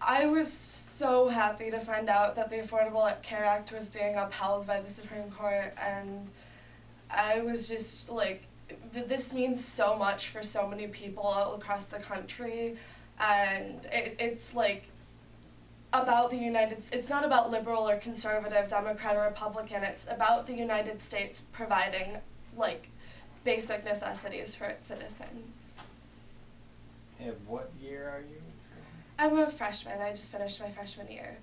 I was so happy to find out that the Affordable Care Act was being upheld by the Supreme Court, and I was just like, this means so much for so many people all across the country, and it's like about the it's not about liberal or conservative, Democrat or Republican, it's about the United States providing like basic necessities for its citizens. And what year are you in school? I'm a freshman. I just finished my freshman year.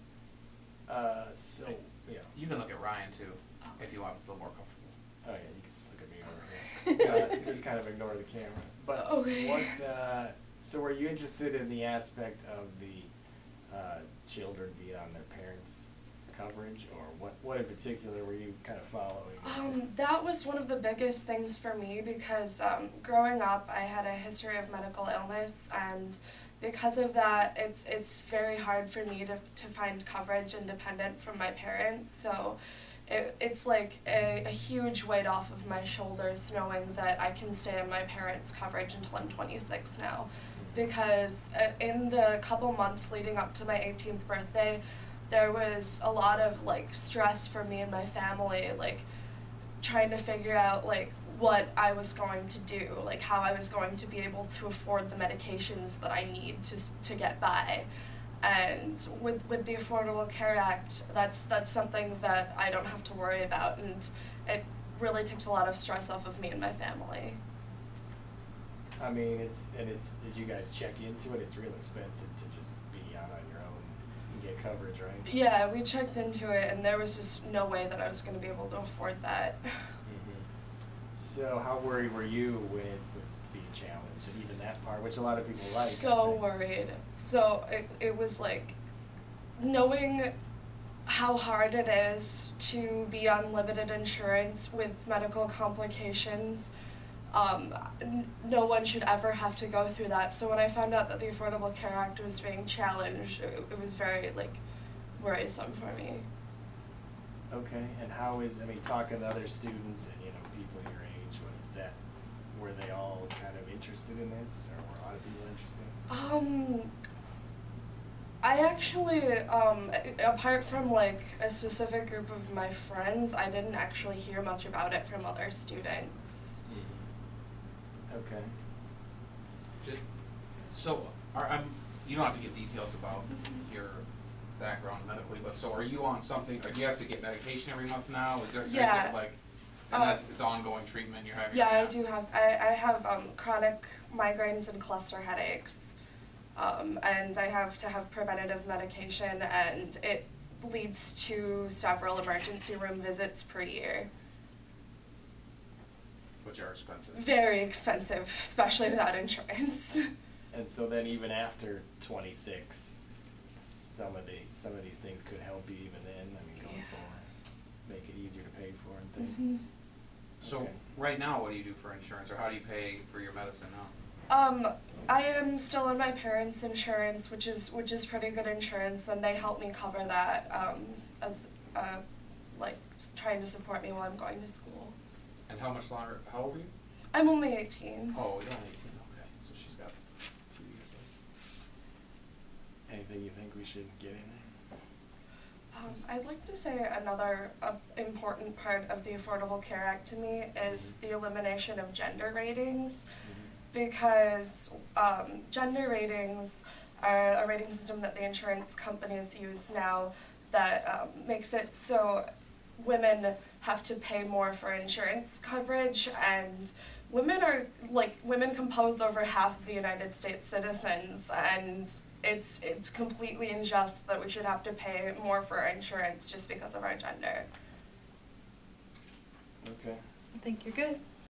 So, yeah. You can look at Ryan too, if you want. It's a little more comfortable. Oh yeah, you can just look at me over here. Just kind of ignore the camera. But okay. So were you interested in the aspect of the children being on their parents' coverage, or what in particular were you kind of following? That was one of the biggest things for me because growing up I had a history of medical illness, and because of that it's very hard for me to find coverage independent from my parents. So it's like a huge weight off of my shoulders knowing that I can stay on my parents' coverage until I'm 26 now. Because in the couple months leading up to my 18th birthday, there was a lot of like stress for me and my family, like trying to figure out like what I was going to do, like how I was going to be able to afford the medications that I need to get by. And with the Affordable Care Act, that's something that I don't have to worry about, and it really takes a lot of stress off of me and my family. I mean, did you guys check into it? It's real expensive to just be out on your own and get coverage, right? Yeah, we checked into it, and there was just no way that I was going to be able to afford that. So how worried were you when it was being challenged, and even that part, which a lot of people like? So worried. So it was like knowing how hard it is to be on limited insurance with medical complications. No one should ever have to go through that. So when I found out that the Affordable Care Act was being challenged, it was very like worrisome for me. Okay, and how is, I mean, talking to other students and people your age, were they all kind of interested in this, or were a lot of people interested? I actually, apart from like a specific group of my friends, I didn't actually hear much about it from other students. Okay. So, you don't have to give details about your background medically, but so are you on something? Do you have to get medication every month now? Is there yeah. It's ongoing treatment you're having? Yeah, I do have. I have chronic migraines and cluster headaches, and I have to have preventative medication, and it leads to several emergency room visits per year. Which are expensive. Very expensive, especially without insurance. And so then even after 26, some of these things could help you even then. I mean, going forward, make it easier to pay for and things. So right now, what do you do for insurance, or how do you pay for your medicine now? I am still on my parents' insurance, which is pretty good insurance, and they help me cover that as like trying to support me while I'm going to school. And how much longer? How old are you? I'm only 18. Oh, you're only 18. Okay, so she's got a few years left. Anything you think we should get in there? I'd like to say another important part of the Affordable Care Act to me is the elimination of gender ratings, because gender ratings are a rating system that the insurance companies use now that makes it so women have to pay more for insurance coverage, and women compose over half of the United States citizens, and it's completely unjust that we should have to pay more for our insurance just because of our gender. Okay. I think you're good.